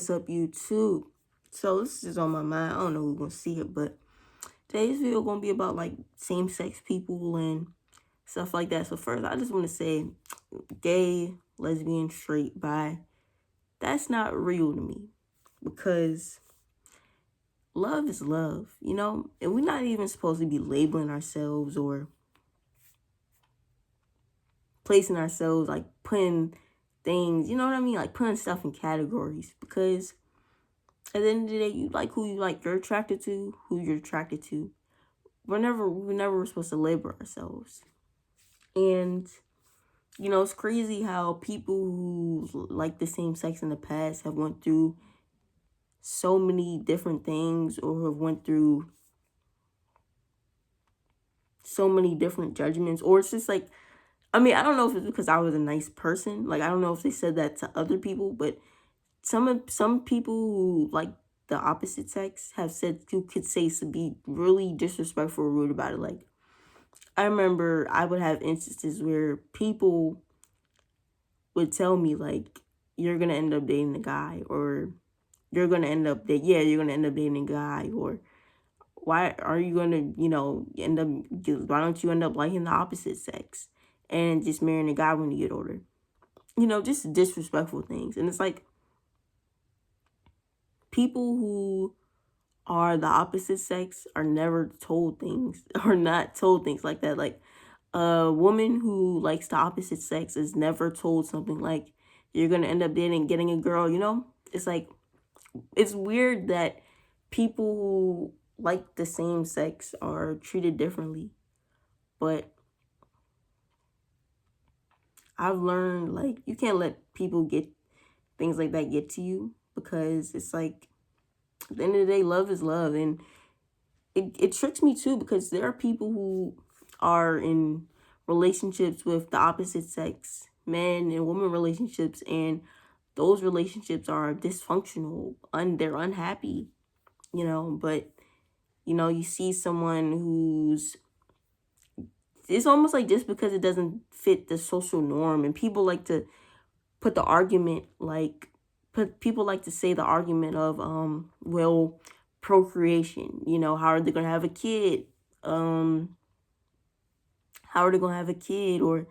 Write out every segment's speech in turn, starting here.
What's up, YouTube? So this is on my mind. I don't know who's gonna see it, but today's video gonna be about like same-sex people and stuff like that. So first, I just want to say, gay, lesbian, straight, bi, that's not real to me because love is love, and we're not even supposed to be labeling ourselves or placing ourselves like putting things, you know what I mean, like putting stuff in categories because at the end of the day, you like who you like, you're attracted to who you're attracted to. We're never supposed to label ourselves. And it's crazy how people who like the same sex in the past have went through so many different things or have went through so many different judgments. Or it's just like, I mean, I don't know if it's because I was a nice person. Like, I don't know if they said that to other people, but some people who like the opposite sex have said, you could say, to be really disrespectful or rude about it. Like, I remember I would have instances where people would tell me like, you're gonna end up dating a guy, or you're gonna end up dating a guy, or why are you gonna why don't you end up liking the opposite sex and just marrying a guy when you get older? Just disrespectful things. And it's like, people who are the opposite sex are never told things or not told things like that. Like, a woman who likes the opposite sex is never told something like, you're going to end up getting a girl. It's like, it's weird that people who like the same sex are treated differently. But I've learned, like, you can't let people get things like that get to you, because it's like, at the end of the day, love is love. And it tricks me too, because there are people who are in relationships with the opposite sex, men and women relationships, and those relationships are dysfunctional, they're unhappy, but you see someone who's, it's almost like, just because it doesn't fit the social norm, and people like to put the argument, like, people like to say the argument of, well, procreation, how are they going to have a kid? How are they going to have a kid? Or,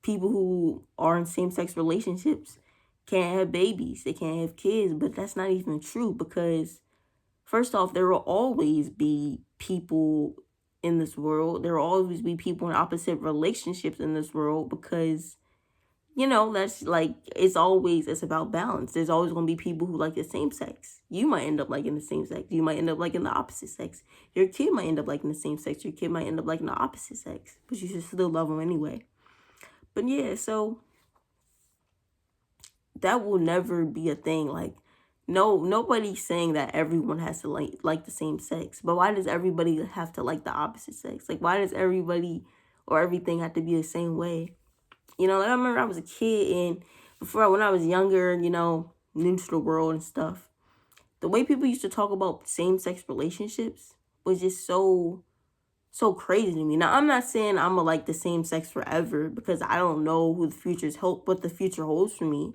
people who are in same-sex relationships can't have babies. They can't have kids. But that's not even true, because first off, there will always be people in this world. There will always be people in opposite relationships in this world, because that's like, it's about balance. There's always going to be people who like the same sex. You might end up liking the same sex. You might end up liking the opposite sex. Your kid might end up liking the same sex. Your kid might end up liking the opposite sex, but you should still love them anyway. But yeah, so that will never be a thing. Like, no, nobody's saying that everyone has to like the same sex. But why does everybody have to like the opposite sex? Like, why does everybody or everything have to be the same way? Like, I remember I was a kid, and when I was younger, new to the world and stuff, the way people used to talk about same-sex relationships was just so crazy to me. Now, I'm not saying I'm gonna like the same sex forever, because I don't know what the future holds for me,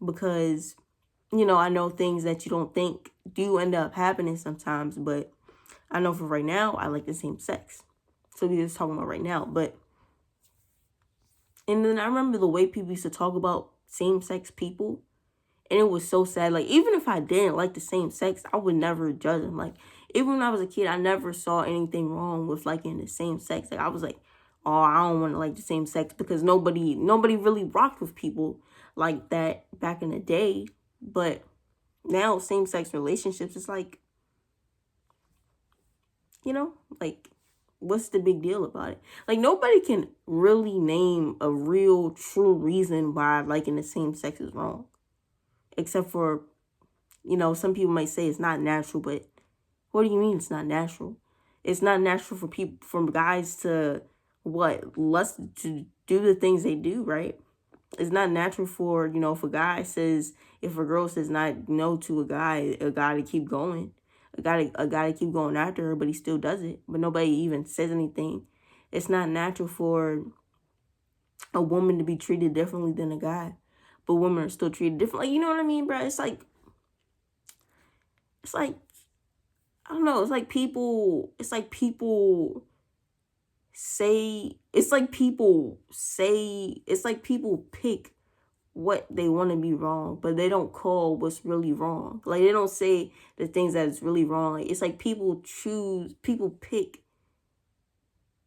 because, I know things that you don't think do end up happening sometimes, but I know for right now, I like the same sex. So we're just talking about right now, but. And then I remember the way people used to talk about same-sex people, and it was so sad. Like, even if I didn't like the same sex, I would never judge them. Like, even when I was a kid, I never saw anything wrong with liking the same sex. Like, I was like, oh, I don't want to like the same sex, because nobody really rocked with people like that back in the day. But now, same-sex relationships, it's like, like, what's the big deal about it? Like, nobody can really name a real, true reason why liking the same sex is wrong. Except for, some people might say it's not natural, but what do you mean it's not natural? It's not natural for guys to, to do the things they do, right? It's not natural for, if a girl says not no to a guy to keep going. A guy to keep going after her, but he still does it. But nobody even says anything. It's not natural for a woman to be treated differently than a guy. but women are still treated different. Like, you know what I mean, bro? It's like, I don't know. It's like people pick what they want to be wrong, but they don't call what's really wrong. Like, they don't say the things that is really wrong. Like, it's like people pick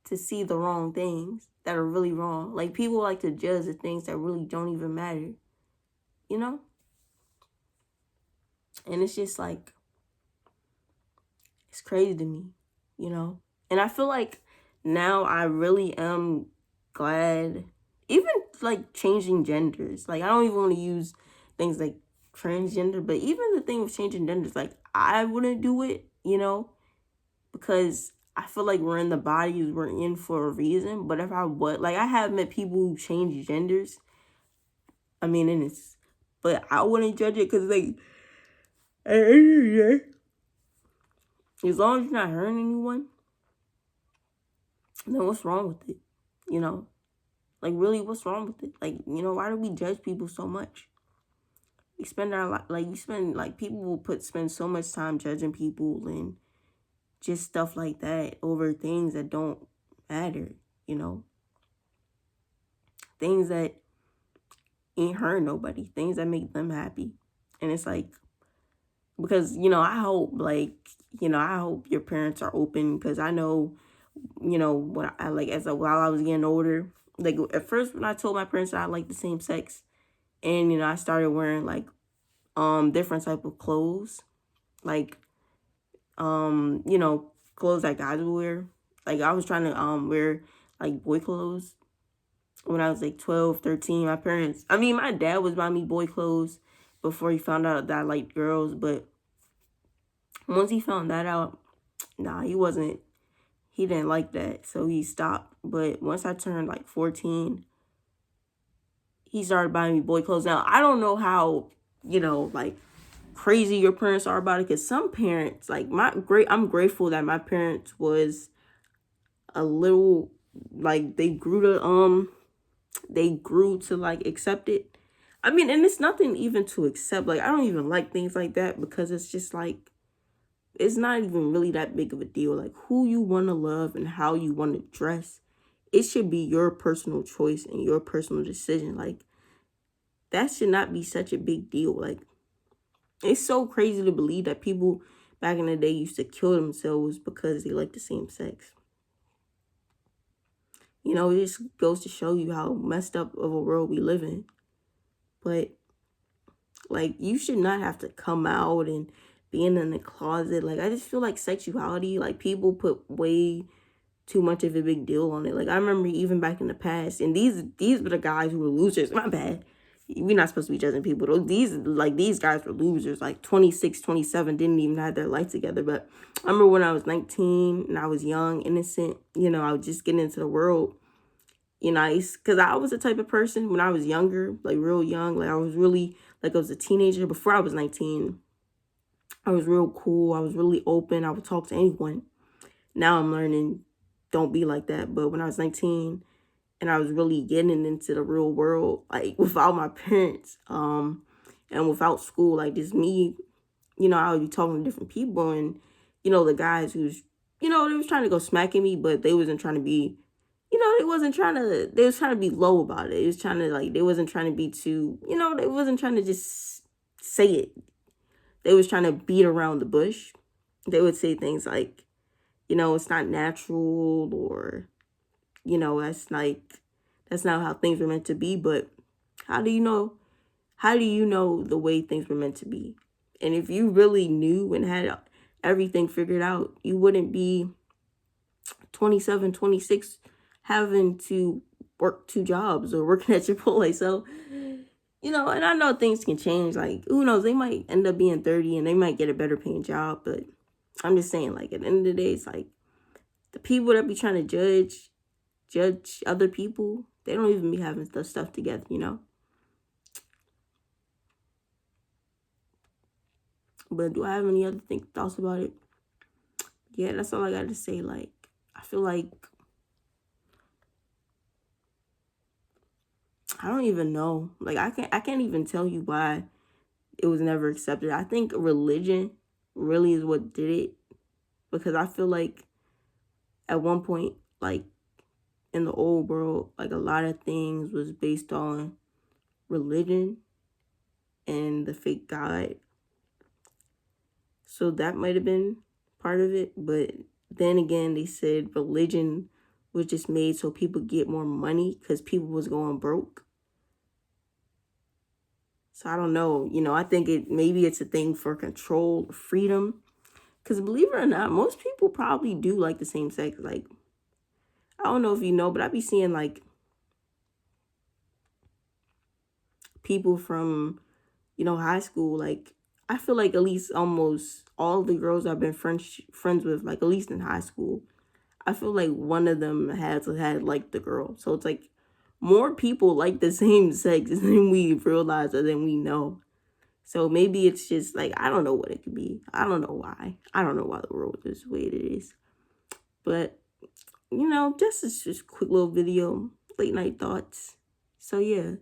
to see the wrong things that are really wrong. Like, people like to judge the things that really don't even matter, you know? And it's just like, it's crazy to me, you know? And I feel like now I really am glad, even like changing genders. Like, I don't even want to use things like transgender, but even the thing of changing genders, like, I wouldn't do it, you know? Because I feel like we're in the bodies we're in for a reason. But if I would, like, I have met people who change genders. I mean, and it's, but I wouldn't judge it because, like, as long as you're not hurting anyone, then what's wrong with it? You know? Like, really, what's wrong with it? Like, you know, why do we judge people so much? We spend our life, like, people will spend so much time judging people and just stuff like that over things that don't matter, you know? Things that ain't hurt nobody, things that make them happy. And it's like, because, you know, I hope your parents are open, because I know, you know, while I was getting older, like, at first when I told my parents that I liked the same sex, and, you know, I started wearing like different type of clothes, like you know, clothes that guys would wear. Like, I was trying to wear like boy clothes when I was like 12, 13. My dad was buying me boy clothes before he found out that I liked girls, but once he found that out, nah, he didn't like that, so he stopped. But once I turned like 14, he started buying me boy clothes. Now, I don't know how, you know, like, crazy your parents are about it, because some parents, like, I'm grateful that my parents was a little, like, they grew to like accept it. I mean, and it's nothing even to accept. Like, I don't even like things like that, because it's just like, it's not even really that big of a deal. Like, who you want to love and how you want to dress, it should be your personal choice and your personal decision. Like, that should not be such a big deal. Like, it's so crazy to believe that people back in the day used to kill themselves because they like the same sex. You know, it just goes to show you how messed up of a world we live in. But, like, you should not have to come out and being in the closet. Like, I just feel like sexuality, like, people put way too much of a big deal on it. Like, I remember even back in the past, and these were the guys who were losers. My bad. We're not supposed to be judging people, though. These guys were losers. Like, 26, 27, didn't even have their life together. But I remember when I was 19 and I was young, innocent, you know, I was just getting into the world. You know, because I was the type of person when I was younger, like real young, like I was really, like I was a teenager before I was 19. I was real cool. I was really open. I would talk to anyone. Now I'm learning, don't be like that. But when I was 19 and I was really getting into the real world, like without my parents, and without school, like just me, you know, I would be talking to different people, and, you know, the guys who's, you know, they was trying to go smacking me, but they wasn't trying to be, you know, they was trying to be low about it. It was trying to, like, they wasn't trying to be too, you know, they wasn't trying to just say it. They was trying to beat around the bush. They would say things like, you know, it's not natural, or, you know, that's not how things were meant to be. But how do you know? How do you know the way things were meant to be? And if you really knew and had everything figured out, you wouldn't be 27, 26 having to work 2 jobs or working at Chipotle. So, you know, and I know things can change. Like, who knows? They might end up being 30 and they might get a better paying job. But I'm just saying, like, at the end of the day, it's like the people that be trying to judge other people, they don't even be having the stuff together, you know? But do I have any other thoughts about it? Yeah, that's all I got to say. Like, I feel like I don't even know. Like I can't even tell you why it was never accepted. I think religion really is what did it, because I feel like at one point, like in the old world, like a lot of things was based on religion and the fake God. So that might have been part of it. But then again, they said religion was just made so people get more money because people was going broke. So I don't know. I think maybe it's a thing for control, freedom. Because believe it or not, most people probably do like the same sex. Like, I don't know if you know, but I be seeing like people from, high school. Like, I feel like at least almost all the girls I've been friends with, like at least in high school, I feel like one of them had like the girl. So it's like more people like the same sex than we realize or than we know. So maybe it's just like, I don't know what it could be. I don't know why. I don't know why the world is the way it is. But, just a quick little video, late night thoughts. So yeah.